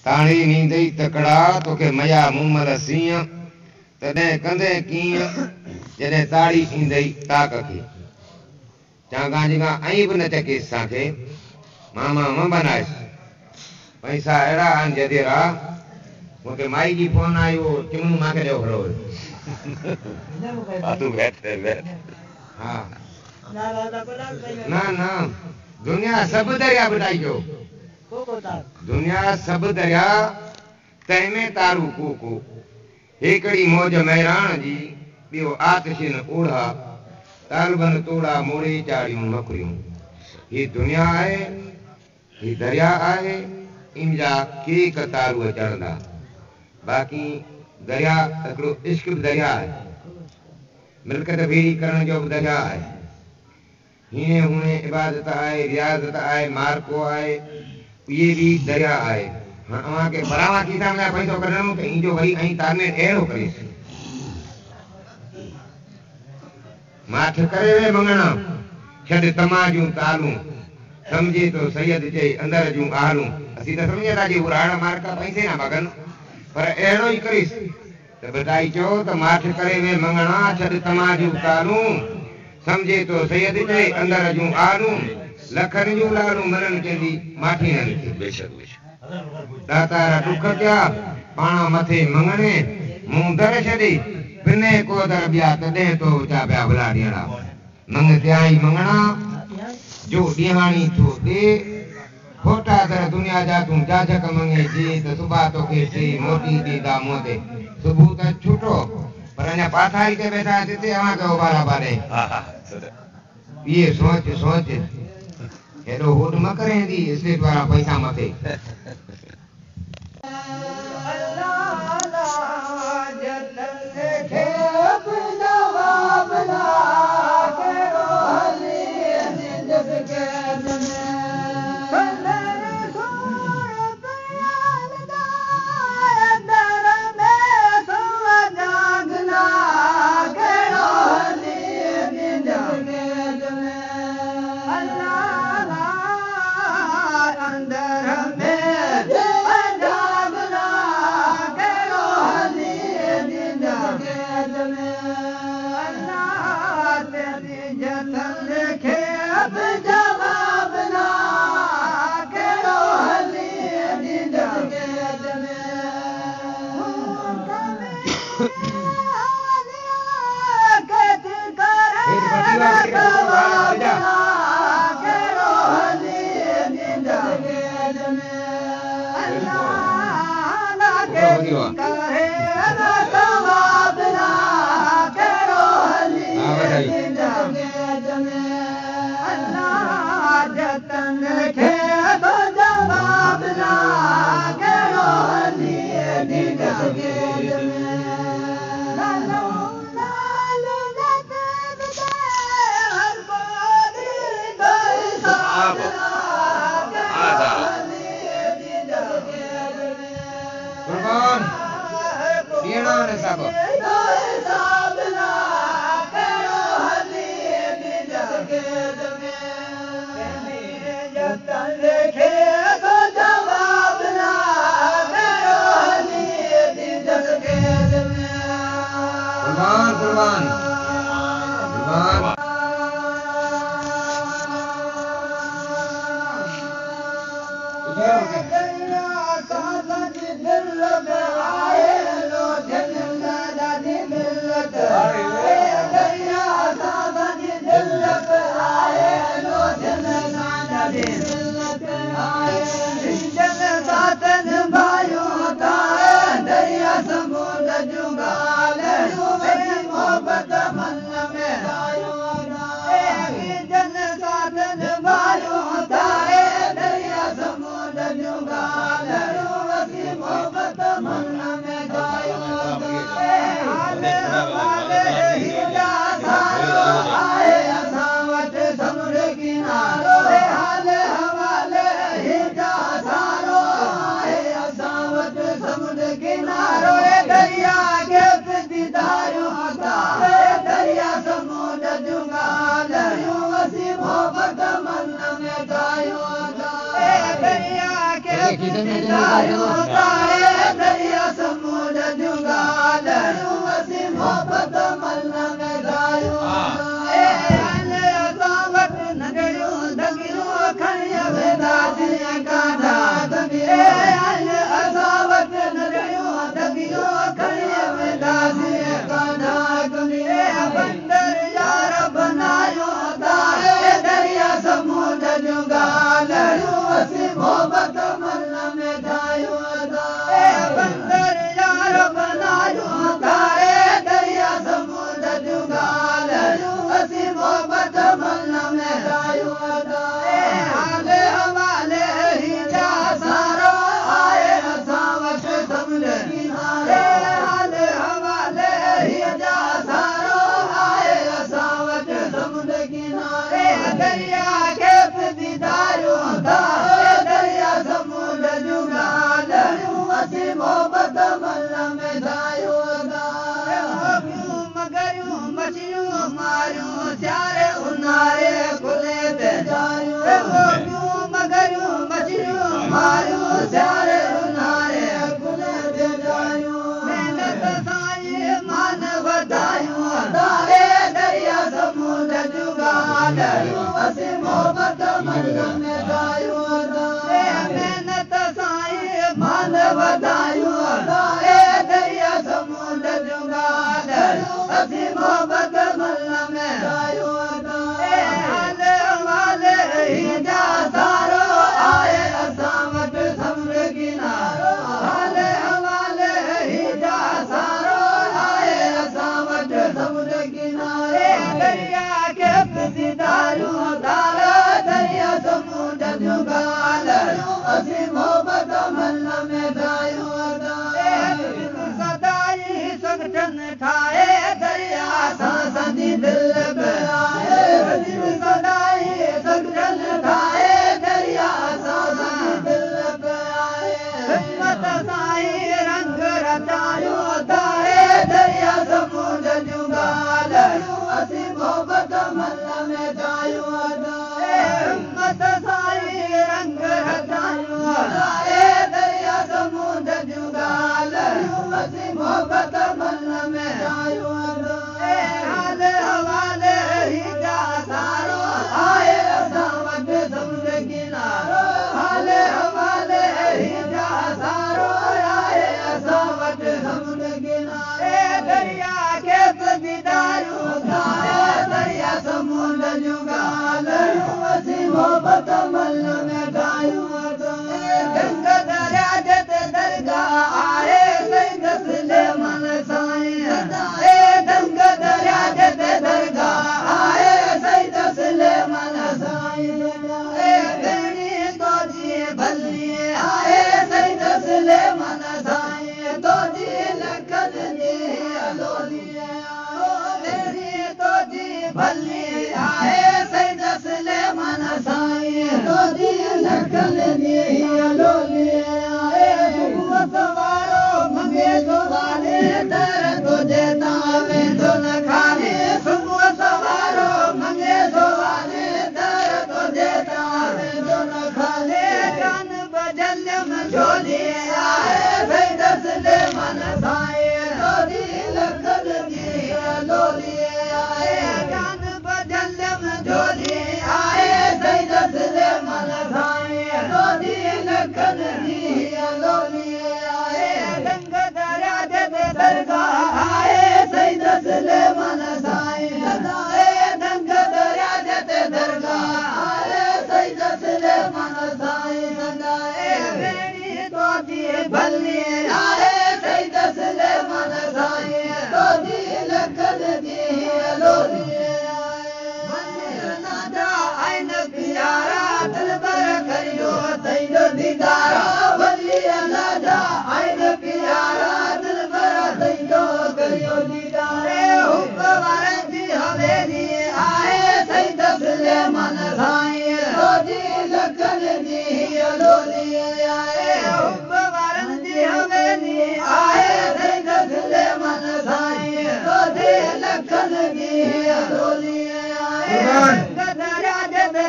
ताणी नींदई तकड़ा तोखे मया मुमल सिंह तॾहिं कंदे कीअं जॾहिं ताड़ी ईंदई ताक खे चांगा जिगा ऐं बि न चके असांखे मामा म बनाइसि पैसा अहिड़ा आहिनि जदेरा मूंखे माई जी फोन आयो चिमनू मूंखे ॾियो खड़ो हा न दुनिया सभु दरिया ॿुधाइजो दुनिया सब दरिया तंहिंमें तारू कोको हिकड़ी मौज मैरान जी ॿियो आतिशिन ओढ़ा तालबन तोड़ा मोड़े चाड़ियूं नौकरियूं ही दुनिया आहे ही दरिया आहे इनजा के कतारू चढ़ंदा बाक़ी दरिया हिकिड़ो इश्क बि दरिया आहे मिल्कत भेड़ी करण जो बि दरिया आहे हीअं हूणे इबादत आहे रियाज़त आहे मार्को आहे ये भी दरिया आए हाँ वहाँ के बरावा की था मैं पैसों कर रहा हूँ कहीं जो वही कहीं तारने एड़ो करे माथ करे वे मंगना छद तमाजू तालू समझे तो सैयद जे अंदर जू आलू असी तो समझे था जी उराड़ा मार का पैसे ना मगन पर एड़ो ही करिस तो बताई चो तो माथ करे वे मंगना छद तमाजू तालू समझे तो सैयद जे अंदर जू आलू लखन जू लालू मनन के दी माठी न लिखी बेशक दातारा दुख क्या पाणा मथे मंगने मुंह दर छदी बिने को दर बिया तदे तो चा बिया भला ॾियणा मंग त्याई मंगणा जो ॾिहाणी थो दे खोटा दर दुनिया जा तू जाजक मंगे जी त सुबा तो के सी मोटी दी दा मोदे सुबह त छूटो पर अञा पाथाई ते बैठा हिते अवा के उबारा बारे ये सोच सोच हेॾो होड न करें दी स्टेट वारा पैसा मथे Allah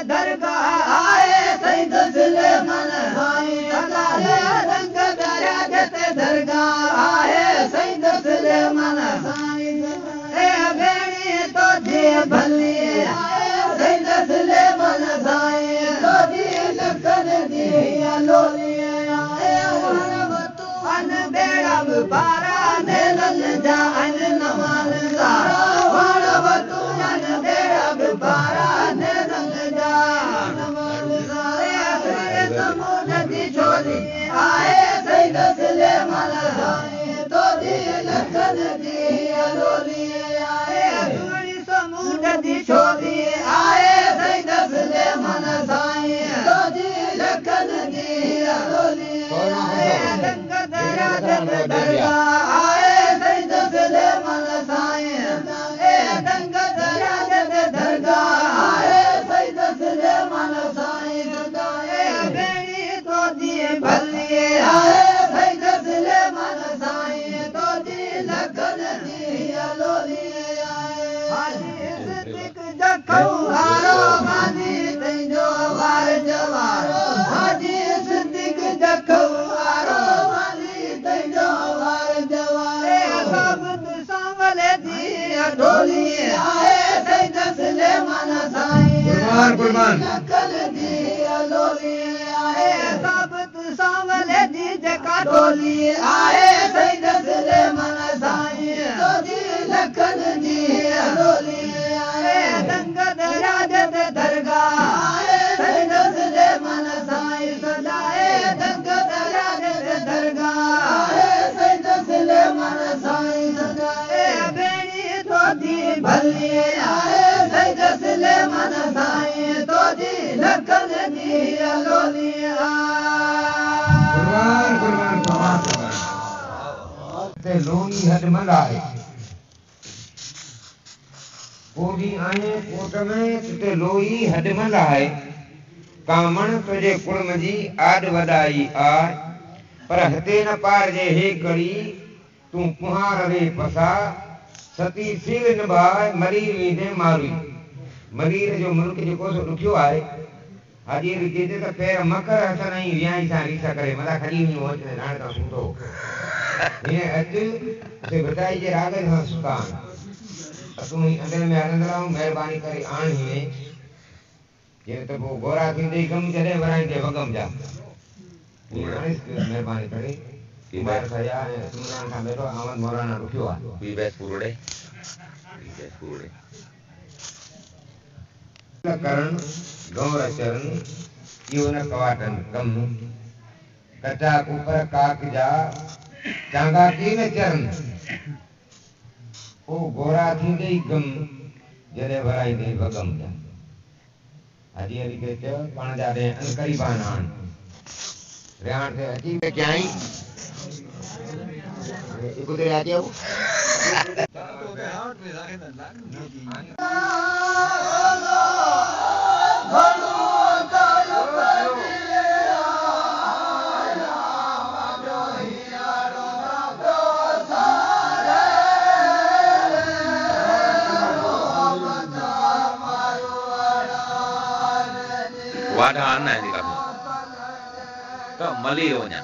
दरगाह आए सही दसले मन साईं कामण तुझे कुर्म जी आड वदाई आय पर हते न पार जे हे कड़ी तू कुहार रे पसा सती सिर निभाए मरीर वीदे मारी मरीर जो मुल्क जेको सो दुखियो आहे हाजी रीते ते पैर मकर हथ नहीं वियाई सा रीसा करे मदा खड़ी हुई हो ते नाण का सुतो ये अज से बताई जे राग सा सुकान तू अंदर में आनंद राव मेहरबानी करे आण ही ये तो वो गोरा थींदे कम चले वराइंदे वगम जा मेहरबानी करे कुमार सया है सुमरान का बेटो आमद मौलाना रुकियो आ बी बेस पुरड़े करण गौर चरण यो न कवाटन कम कचा ऊपर काक जा चांगा की न चरण ओ गोरा थींदे गम जने वराइंदे वगम जा हाजी अली के च पाण जा दे अनकरी बानान रेहान से अची के क्या आई इको दे आते हो वादा आना है निकाल तो मली होना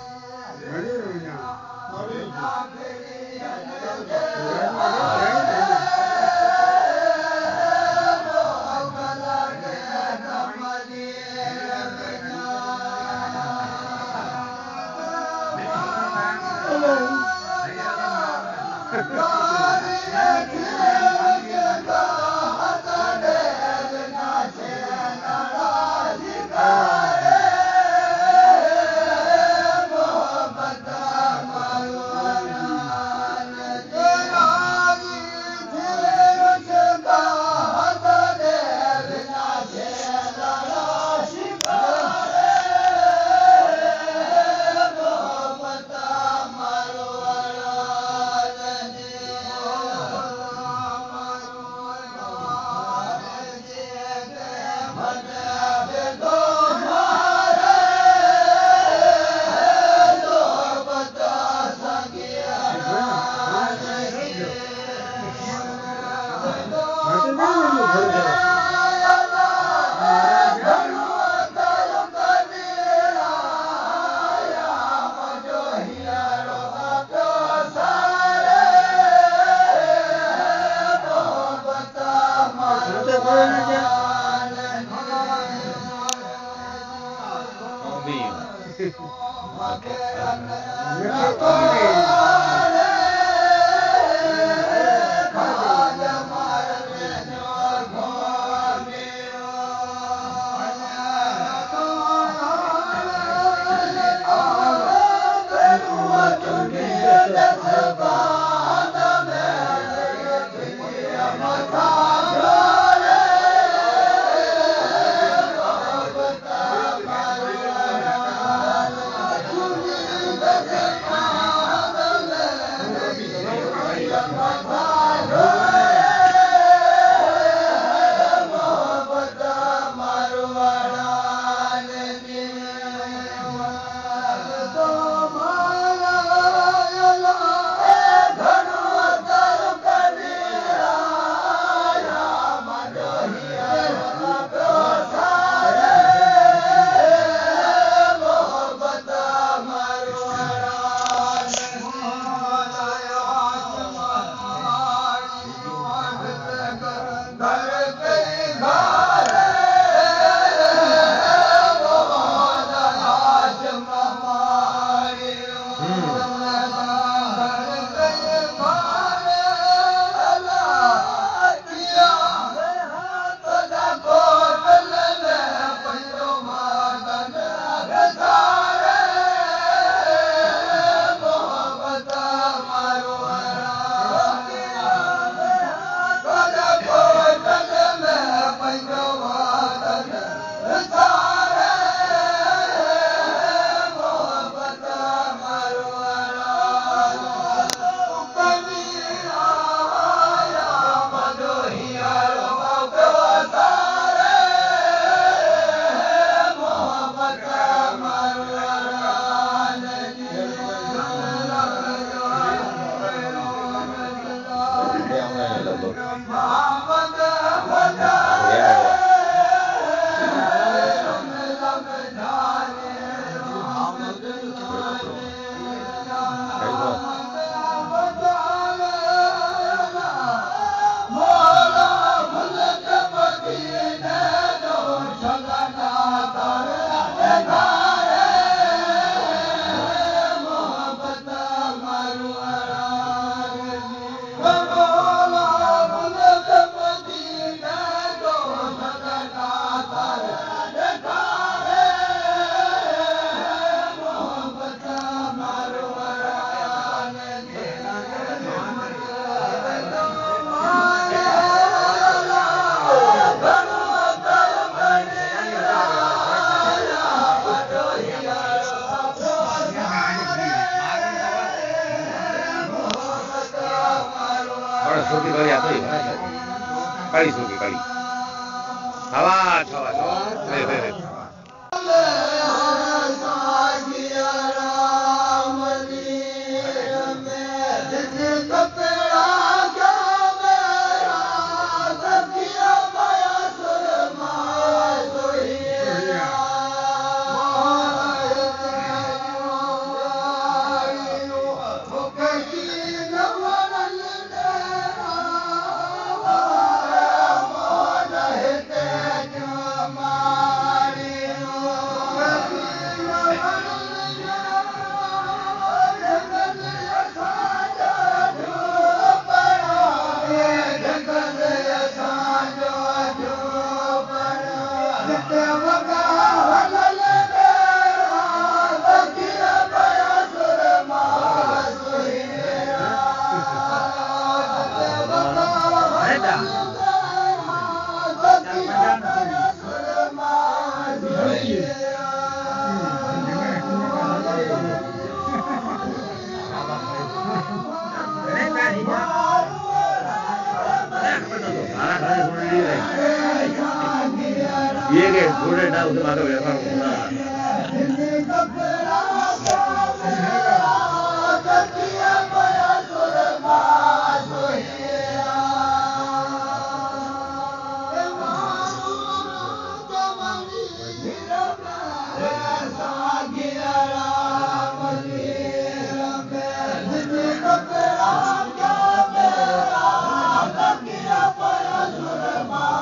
Bye.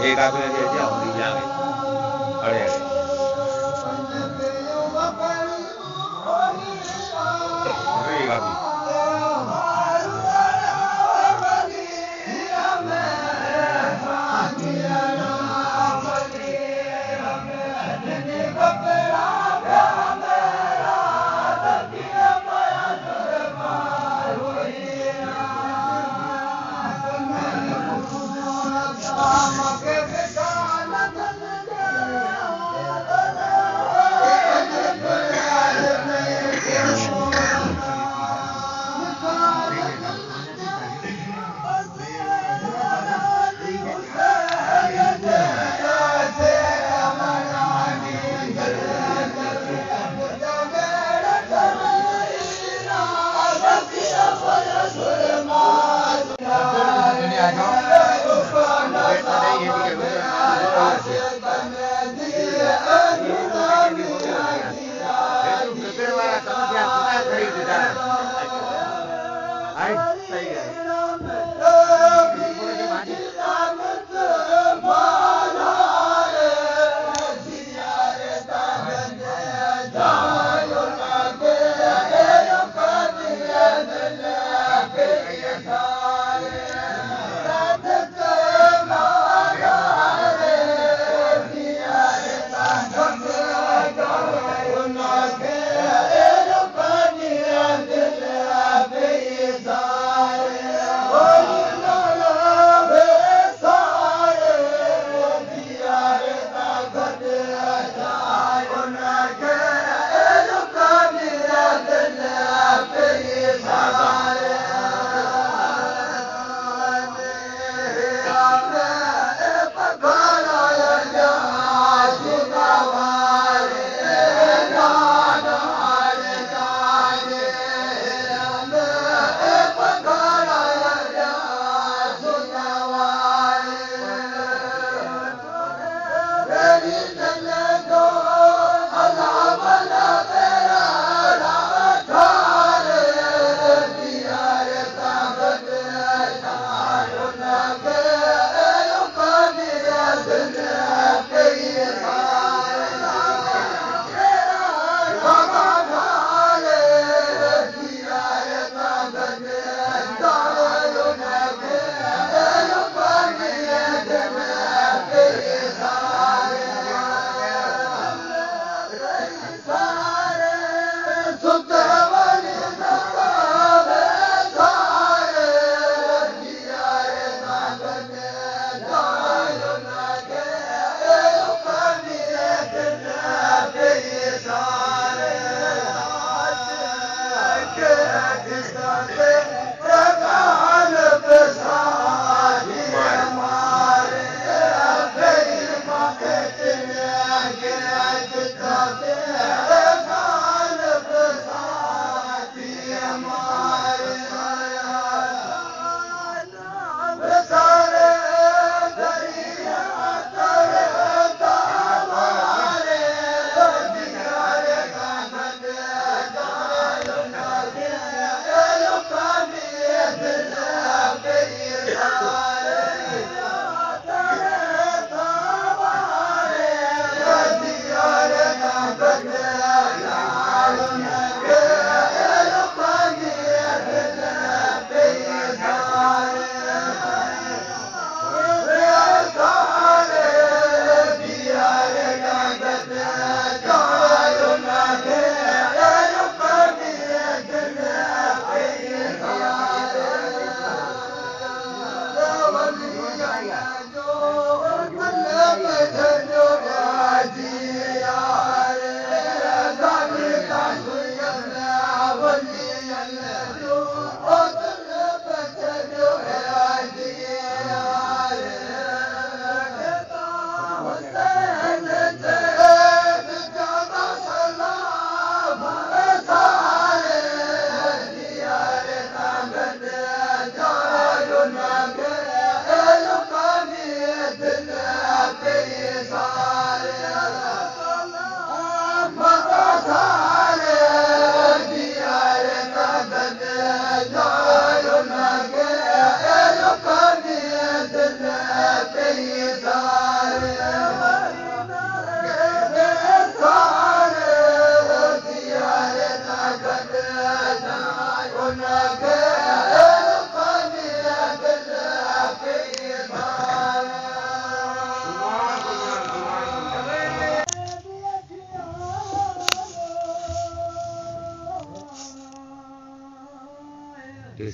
ये का पे ये जाओ नहीं जावे अरे अरे का भी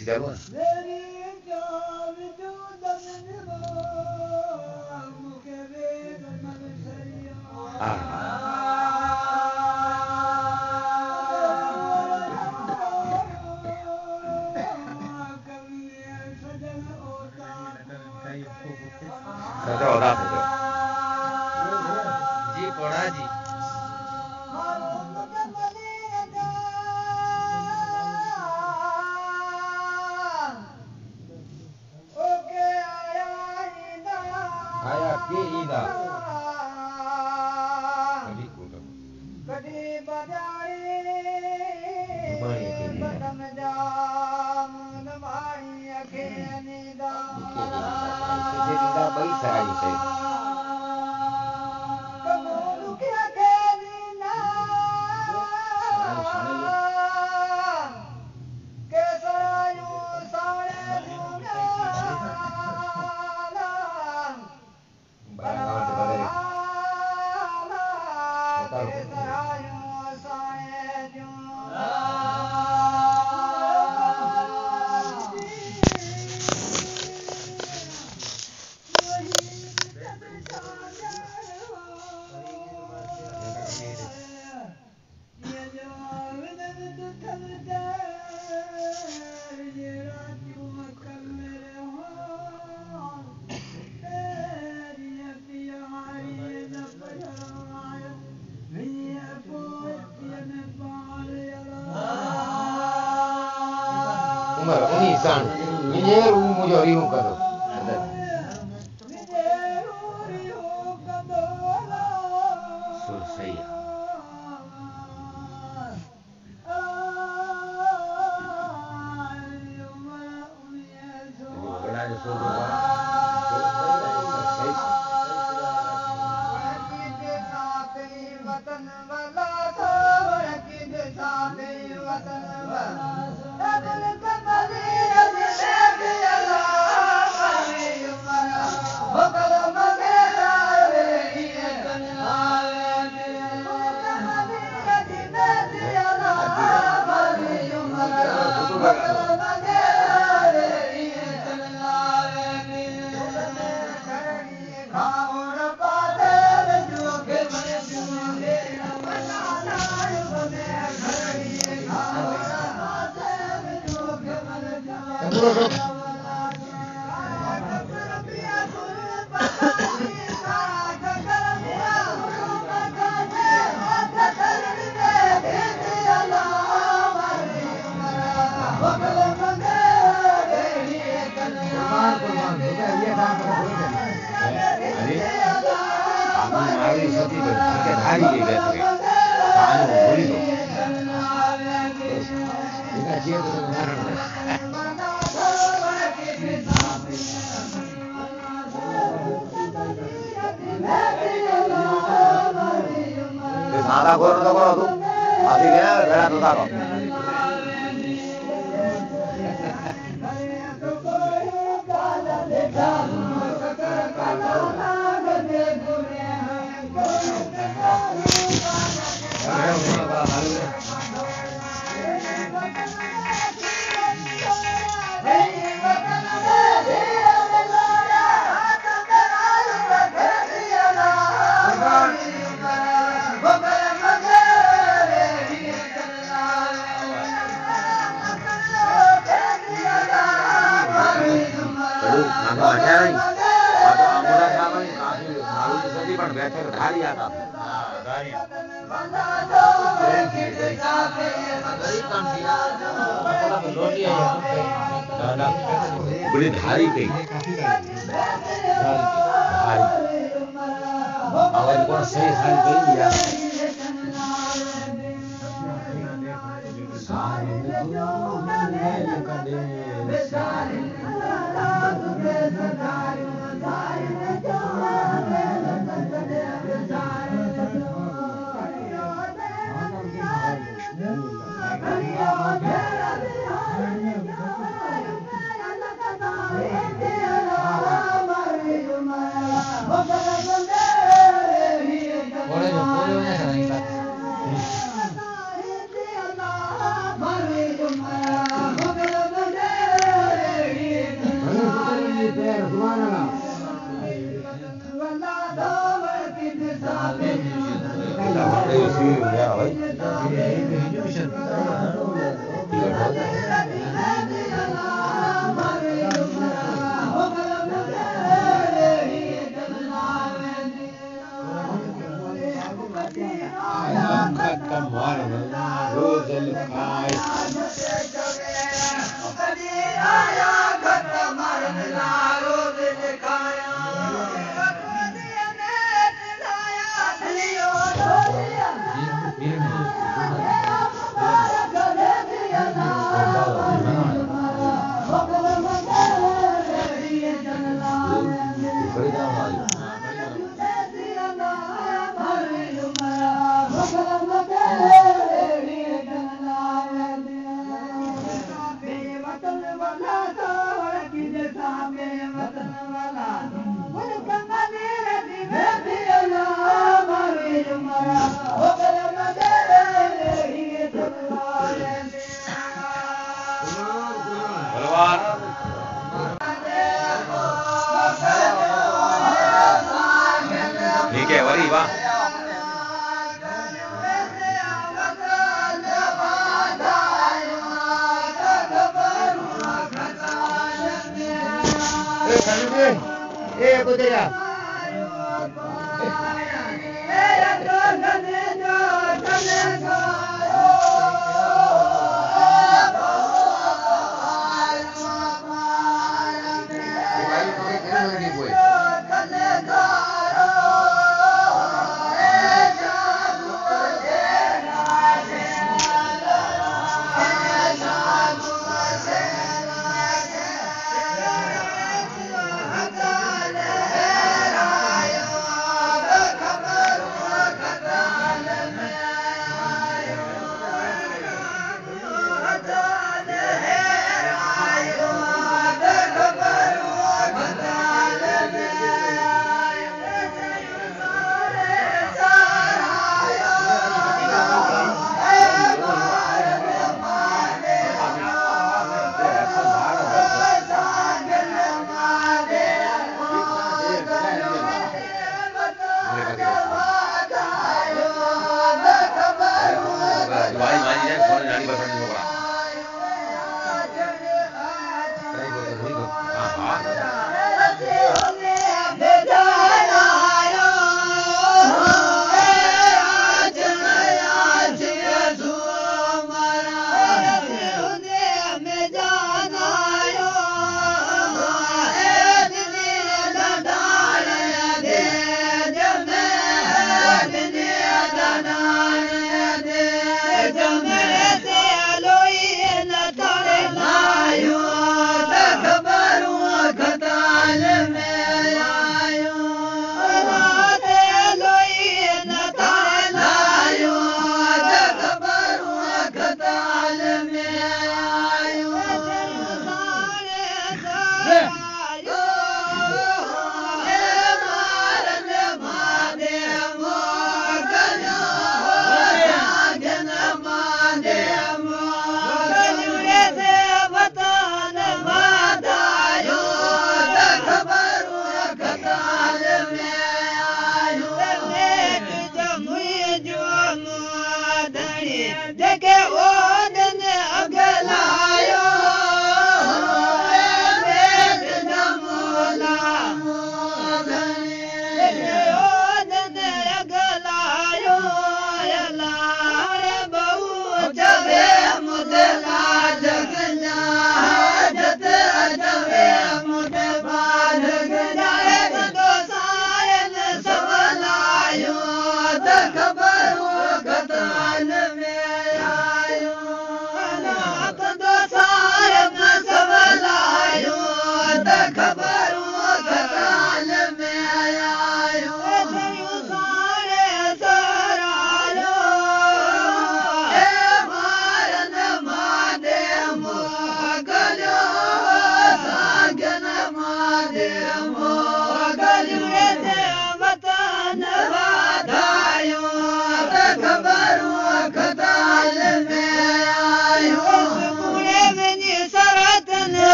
si te lo जी पढ़ा जी आया के ईदा कदी बजाई बदम जाम नवाई अखे अनीदा ईदा बई सराई से कबूल के दीना के सरायू सारे दूंगा उमर उन्हीं सान ये रू मुझे रियो करो सुर सही है बड़ा जो सुर वतन वाला तो की दिशा में वतन वाला सादा करो तो करो तू अभी क्या बेड़ा तो था बड़ी धारी पे आवाज को सही साल गई दिया ठीक है वरी वाह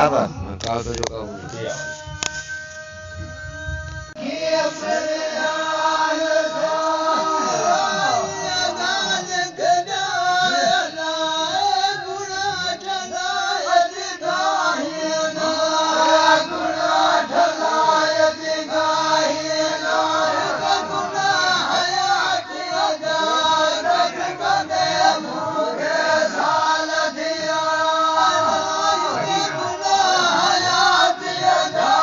शाबाश मैं काल तो जो कहूँ Yeah.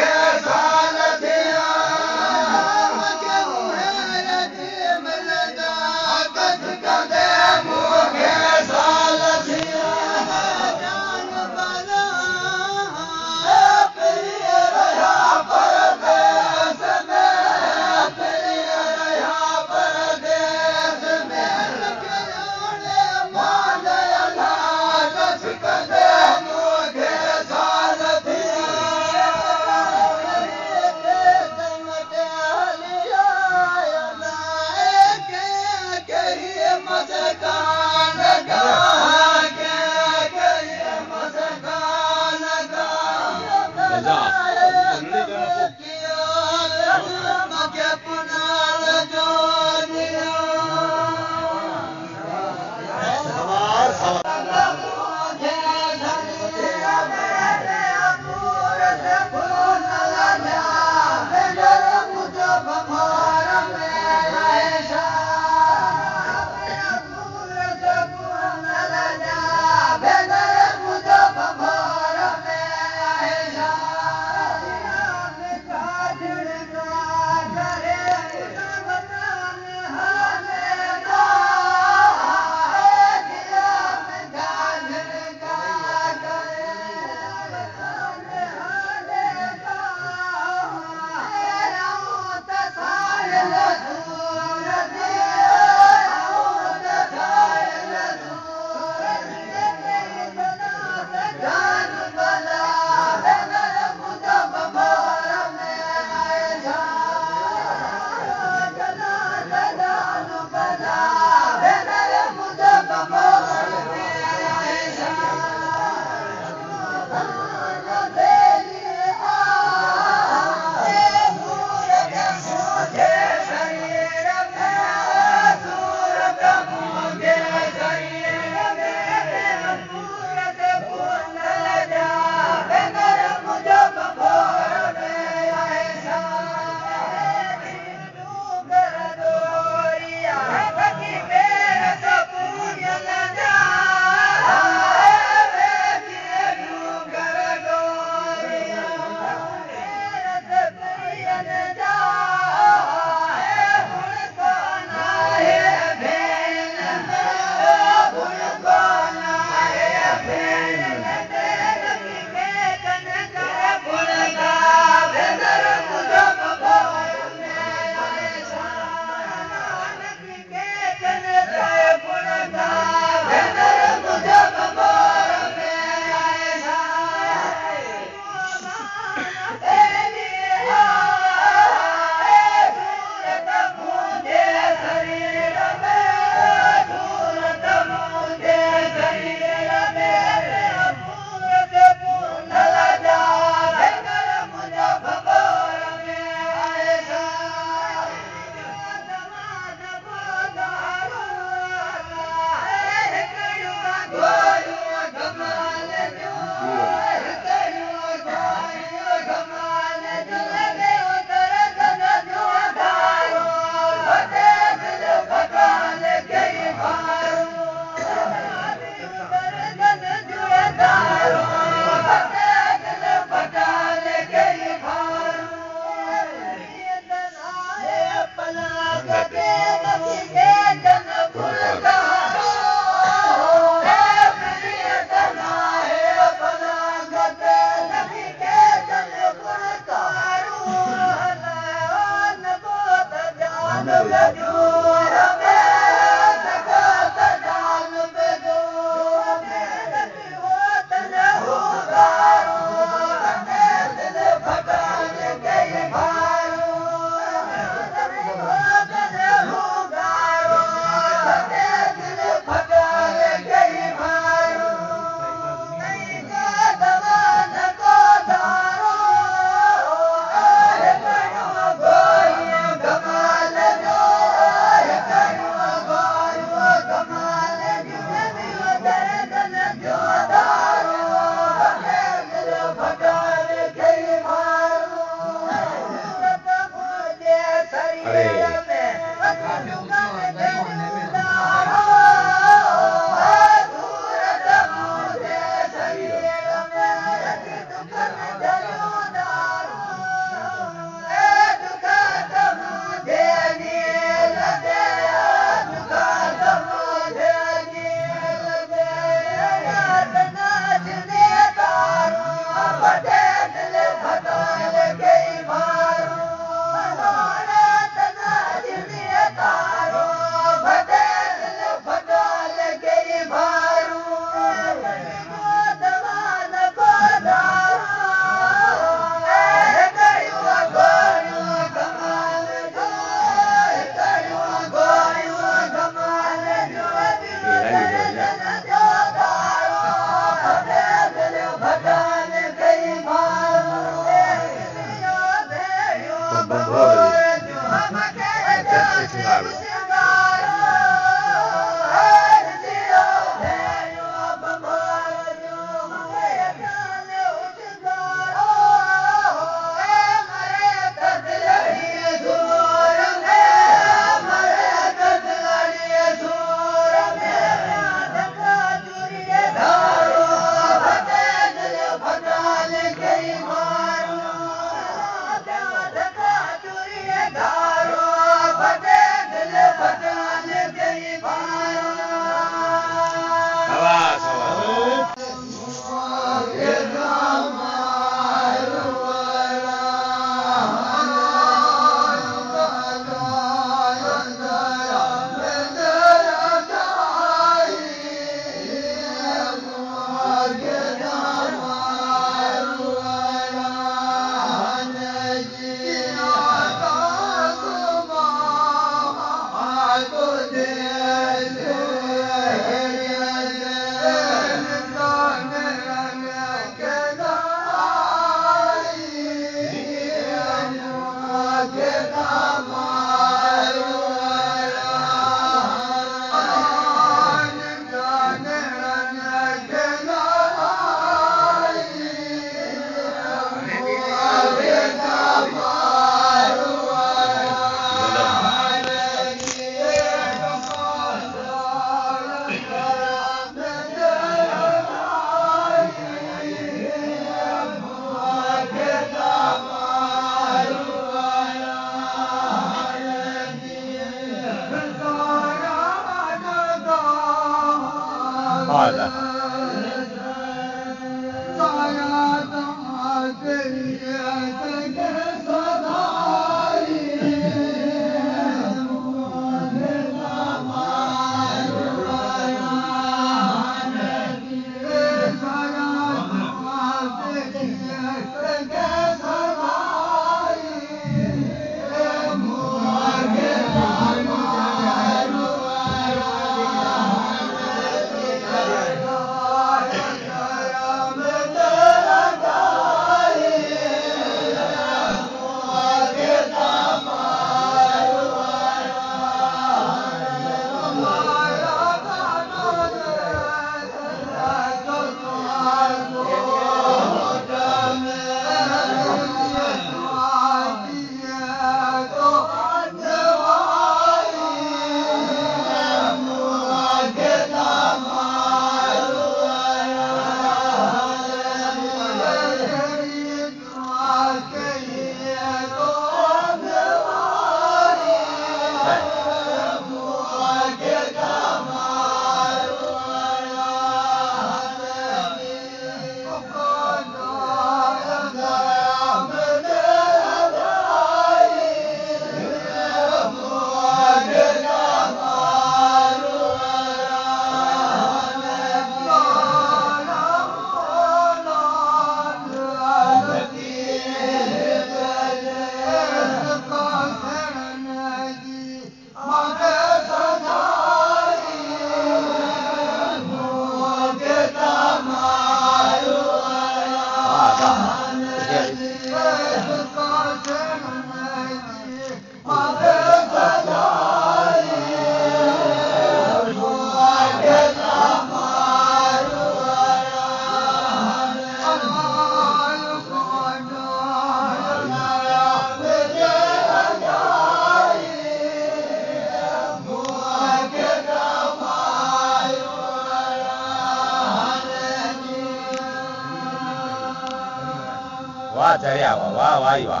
Wah, cari apa? Wah, iya.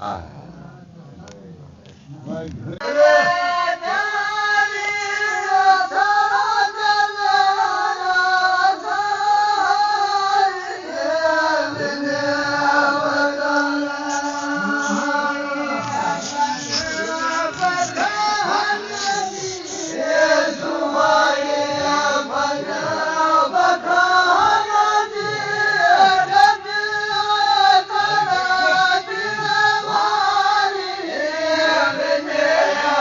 Ah. Yeah.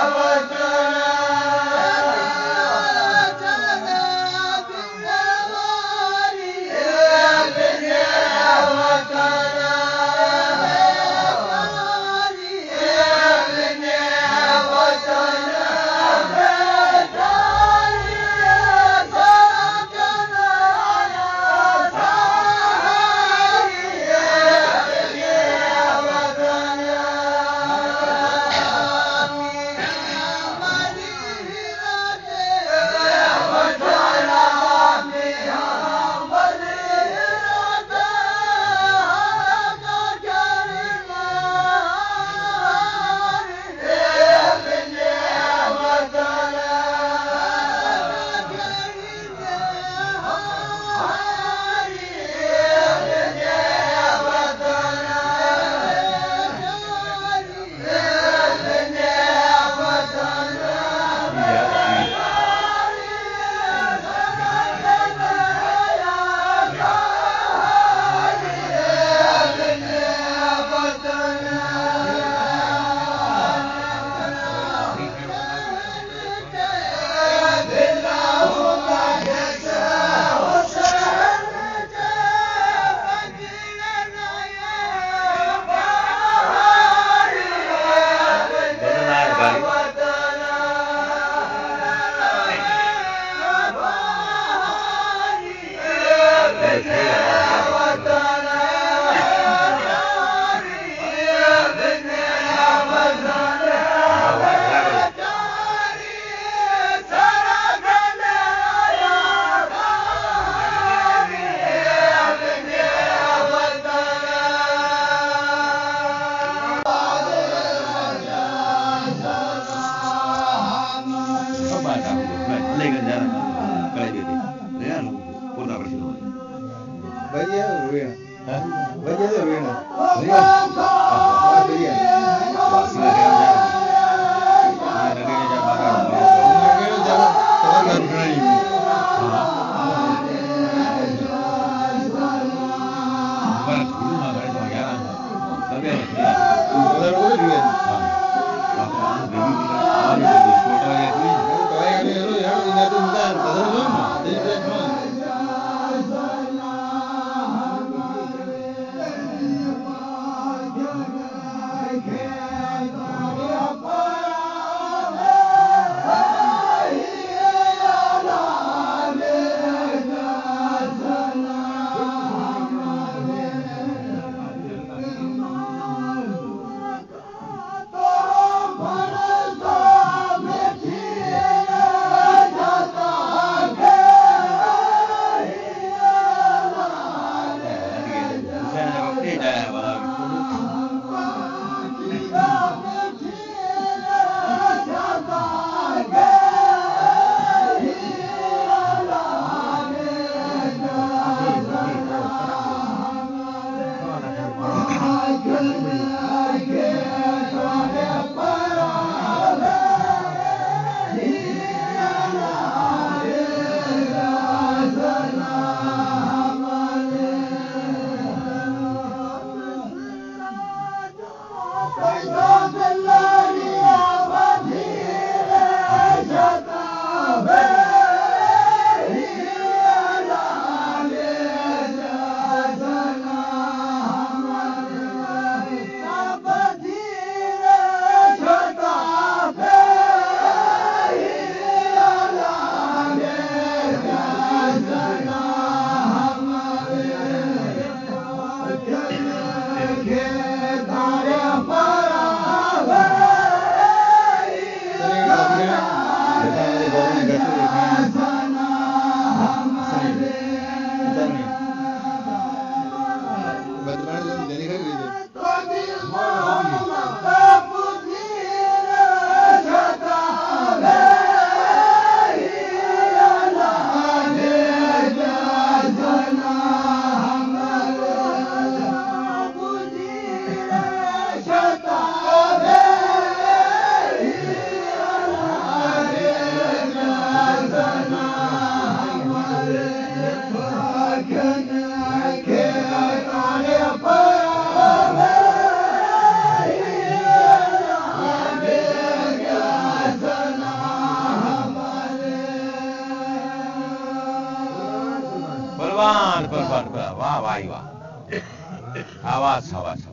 वाह भाई वाह आवाज आवाज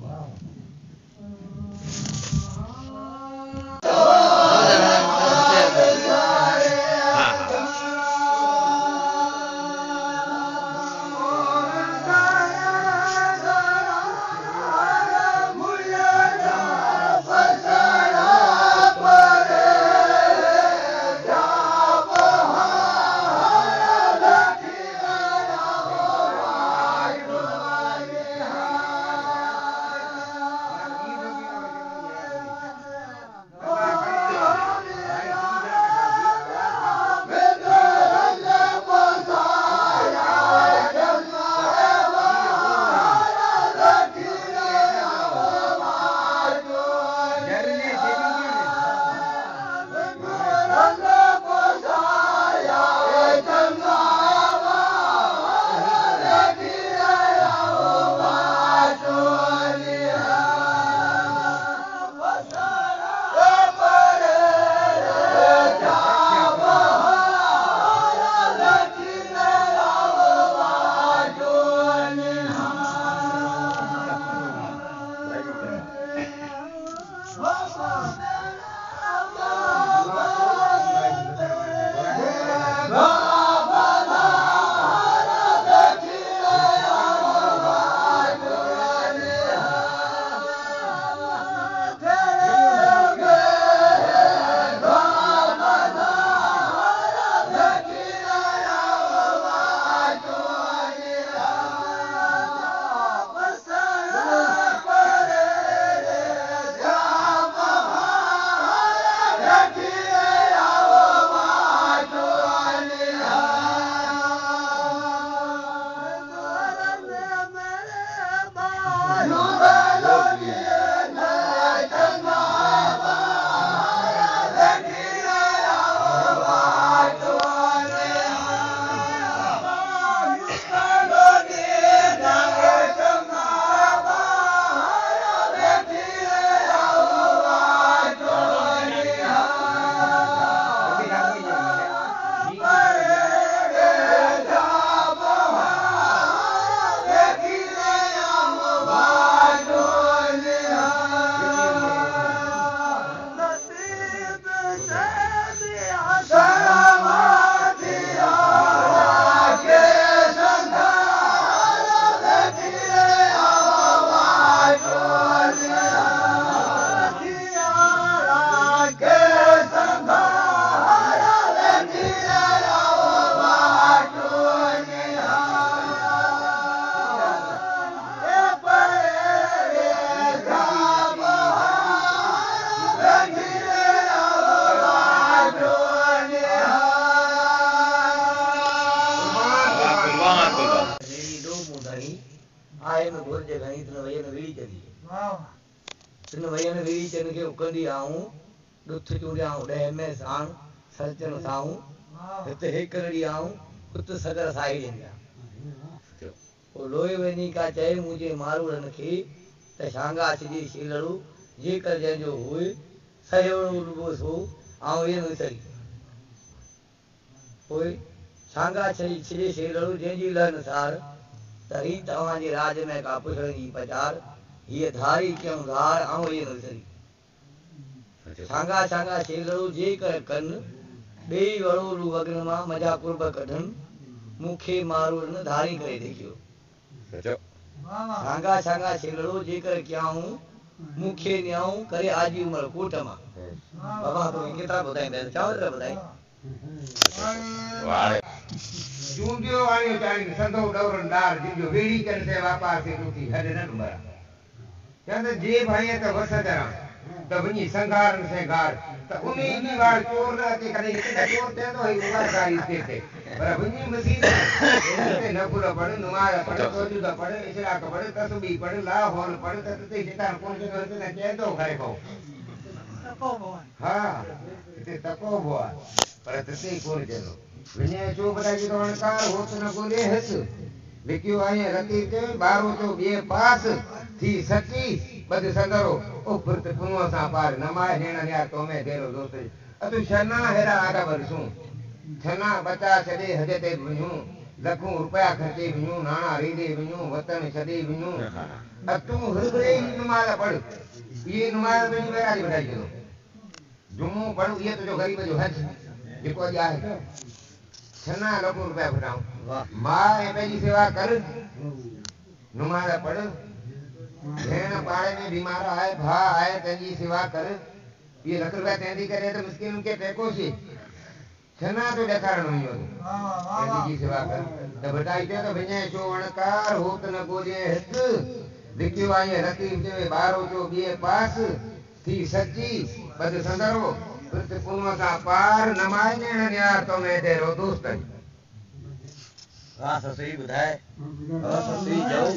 तिन भैया वेही चन खे उकंदी आऊं ॾुथ चूड़ियाऊं ॾह में साण सचन साऊं हिते हिकु रड़ी आऊं कुत सगर साई ॾींदा पोइ लोही वञी का चए मुंहिंजे मारूड़नि खे त शांगा सिजी शीलड़ू जेकर जंहिंजो हुए सयोड़ो रुगो सो आऊं इहे विसरी पोइ शांगा सिजे शीलड़ू जंहिंजी लहन सार त ही तव्हांजे राज में का पुछण जी पचार हीअ धारी क्यों धार आऊं इहे विसरी शांगा शांगा शीलड़ू जेकर कन ॿेई वड़ोलू वगन मां मजा कुर्ब कढनि मूंखे मारूड़नि धारी करे देखियो शांगा शांगा शीलड़ो जेकर कयाऊं मूंखे न्याऊं करे आजी उमर कोट मां बाबा तो केतिरा ॿुधाईंदा आहिनि चओ ॿुधाई चूंडियो वाणियो चालीन संदो डवरन डार जिंजो वेड़ी कन से वापार से टूटी हद न डुमरा चंद जे भाई त वस जरा त वनी संगारन से गार त उनी नी वार चोर न के कने हिते चोर ते तो ही उगार गारी ते पर वनी मसीद ते नकुल पड़ नुमार पड़ तोजु द पड़ इशरा क पड़ तसबी पड़ ला होल पड़ त ते शैतान कोन जो ते न के दो करे को तको भगवान हां ते तको भगवान पर ते कोन जनो विने जो बताई तो अनकार होत न कोले हस लिखियो आए रती ते बारो तो बे पास थी सच्ची बद संदरो ओ फुरत पुनो सा पार नमाय हेना या तो में देरो दोस्त अतु शना हेरा आगा बरसू छना बचा छदे हजते विनु लखों रुपया खर्चे विनु नाना रीदे विनु वतन छदे विनु अतु हृदय नुमाला पड़ ये नुमाला विनु मेरा जी बताई जो जुमो पड़ ये तो जो गरीब जो हज जेको जा है छना लखों रुपया फटाऊं मां ए पेजी सेवा कर नुमाला पड़ भेण पाड़े में बीमार आए भा आए तंजी सेवा कर ये लख रुपया तेंदी करे तो मिस्किन के टेको सी छना तो देखारण हुयो तेंदी जी सेवा कर तो बताई ते तो बिने चो वणकार होत न गोजे हित लिखियो आए रतीब जे बारो जो बे पास थी सच्ची बद संदरो कृत पुनो सा पार नमाय ने न्या तो में तेरो दोस्त हाँ सही बुधाए हाँ सही जाओ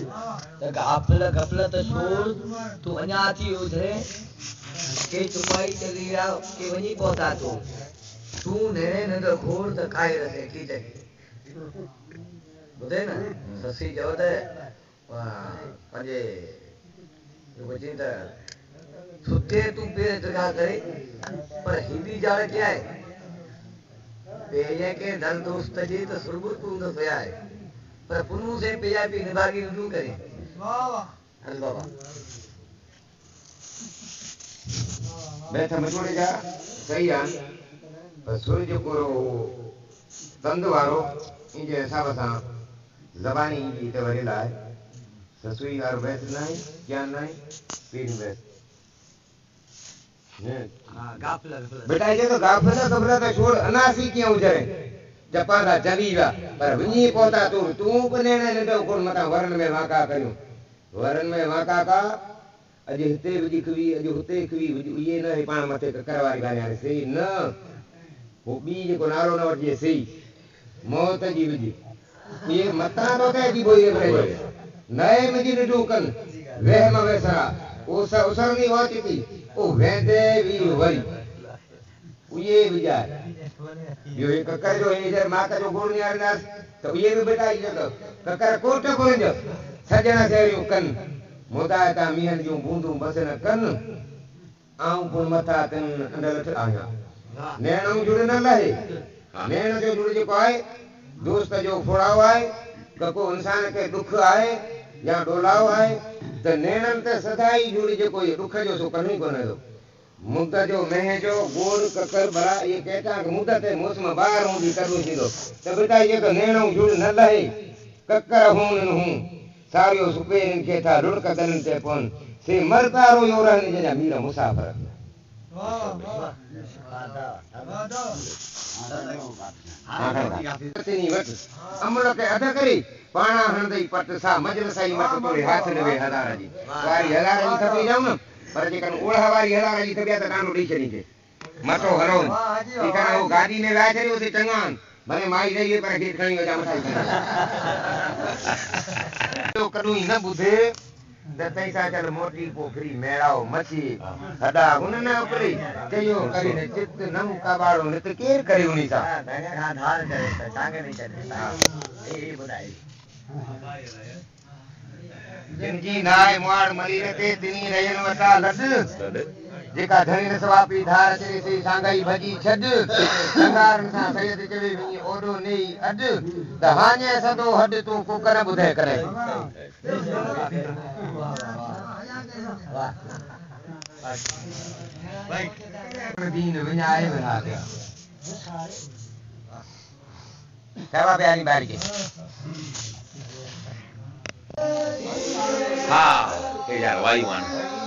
तो गफलत छोड़ तू अञा थी उधरे के चुपाई चली रहा के वनी पहुंचा तू नेरे न खोड़ तो खाए रहे की जगह बुधे ना ससी जाओ ते पंजे जो चिंता सुते तू पे जगह करे पर हिंदी जाड़ क्या है पेये के दल दोस्त जी तो सुरबुर तू तो सोया है पर पुनु से पेया भी निभागी क्यों करे वाह अरे बाबा बैठा मचोड़े जा सही आ पर सूरज को तंद वारो इन जे हिसाब सां ज़बानी जी ते वरेला है ससुई वारो बैठ नहीं ज्ञान नहीं पीर बैठ बेटा ये तो गाफला तो छोड़ अनासी क्यों उजरे जपादा जलीवा पर वनी पोता तू बने ने तो कोन मता वरन में वाका करियो वरन में वाका का अज हिते विजी खवी अज हुते खवी ये न पाण मथे करवारी गाने सही न वो बी जे को नारो न वजे सही मौत जी विजी ये मता तो ते जी बोई रे नए मिजी न कन वहम वेसरा उसरनी होती ओ वेंदे वी वरी उये विजाय यो एक ककर जो इधर माता जो गुण नहीं आरनास तो ये भी बेटा ये तो ककर कोट कोन जो सजना से यो कन मोदाता मिहन जो बूंदू बसन कन आऊं पुन मथा तन अंदर आया नैणो जुड़ न लहे नैण जो जुड़ जो पाए दोस्त जो फोड़ाव आए को इंसान के दुख आए या डोलाव आए तो नैणन ते सदाई जुड़ी जो कोई दुख जो सो कनी कोने दो मुद्दा जो मह जो गोड़ ककर बरा ये कहता कि मुद्दा ते मौसम बाहर हूं भी करू सीधो तो बेटा ये तो नैणो जुड़ न लहे ककर हूं हूं सारियो सुपेरन के था रुड़ कदन ते पन से मरता रो यो रहने जा मीरा मुसाफिर अमल के अदा करी पाणा हंदई पट सा मजलसाई मत तोरे हाथ लेवे हज़ार जी वारी हज़ार जी थपी जाऊ न पर जे कन ओढ़ा वारी हज़ार जी थपिया त कानो डी छनी के मतो हरो ई कन वो गाड़ी में ला छरी उसे चंगान भले माई रही पर गीत खणी वजा मथाई तो कदू न बुधे दत्तई सा चल मोटी पोखरी मेड़ाओ मछी हदा उन न उपरी कयो करी ने चित नम काबाड़ो ने तो केर करे उनी सा मैंने कहा धार चले टांगे नहीं चले ये बुधाई जिनजी नाय मुआड़ मली रते तिनी रहन वटा लद जेका धनी रसवापी धार चरी से सांगाई भजी छद संगार सा सैयद चवे वनी ओडो नेई अड दहाने सदो हड तू कुकर बुधे करे दीन विनाय बना दे कहवा प्यारी बारी के हाँ ये यार वाली वन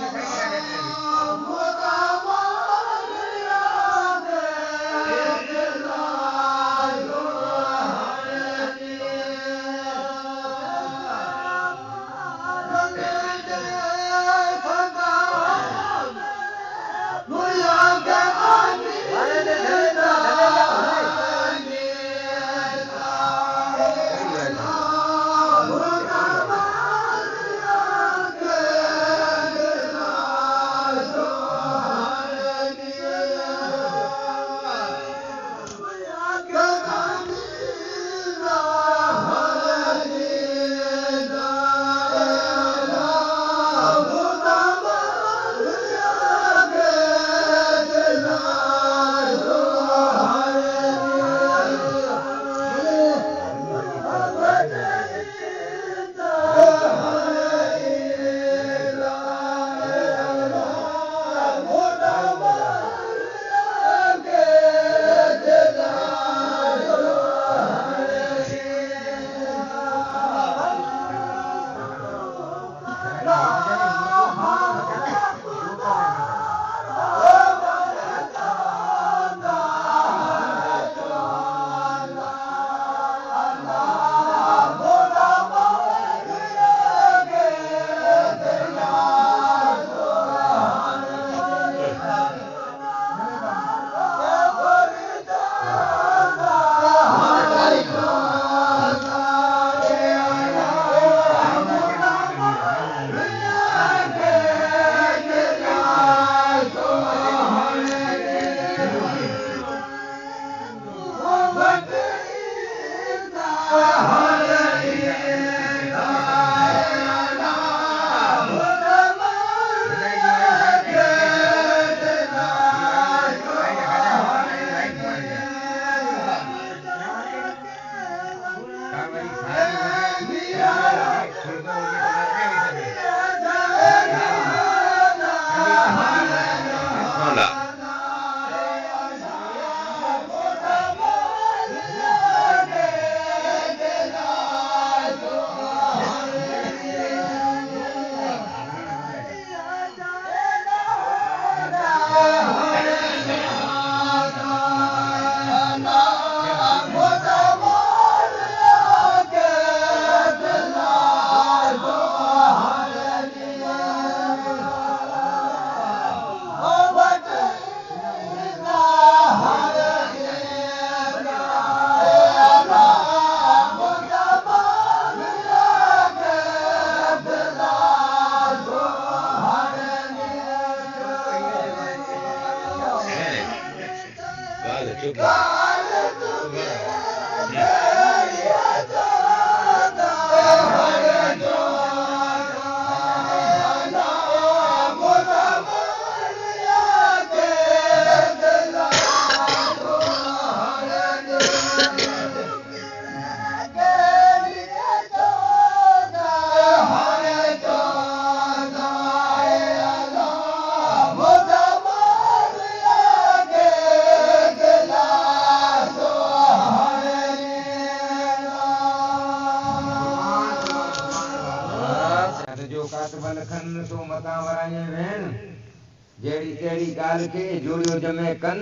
जेड़ी तेड़ी गाल के जोड़ियो जमे कन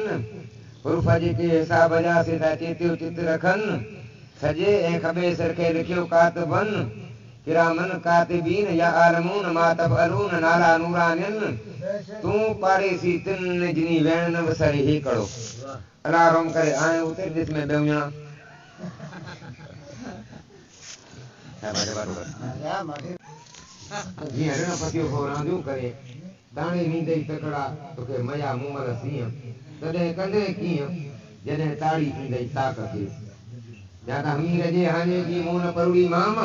हुर्फ जेके हिसाब जा से चेतियो चित रखन सजे ऐं खबे सिर खे लिखियो कातबन किरामन कातिबीन या आलमून मातब अलून नाला नूरानिन तू पाड़ेसी तिन जिनी वेण न वसरी ही कड़ो अलाराम करे आए उतर जिसमें बेउया जी हरण पतियो को रांदियूं करे ताणे नींदई तकड़ा तोखे मया मुमल सीअ तॾहिं कंदे कीअं जॾहिं ताड़ी ईंदई ताक खे या त हमीर जे हाने जी मून परुड़ी माम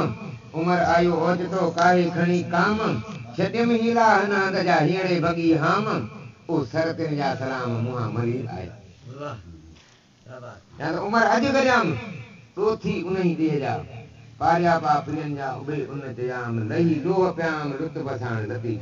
उमर आयो ओजतो काहे खणी काम छटियम हीला हना गजा हीड़े बगी हाम ओ सरतिन जा सलाम मुहा मरी आए या त उमर अज गजाम तो थी उन्हीं दे जा पारिया पा प्रियन जा उबे उन जयाम लही डोह प्याम लुत बसाण लती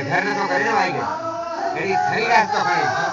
घर तो करे ना भाई, मेरी खरी रात तो करे।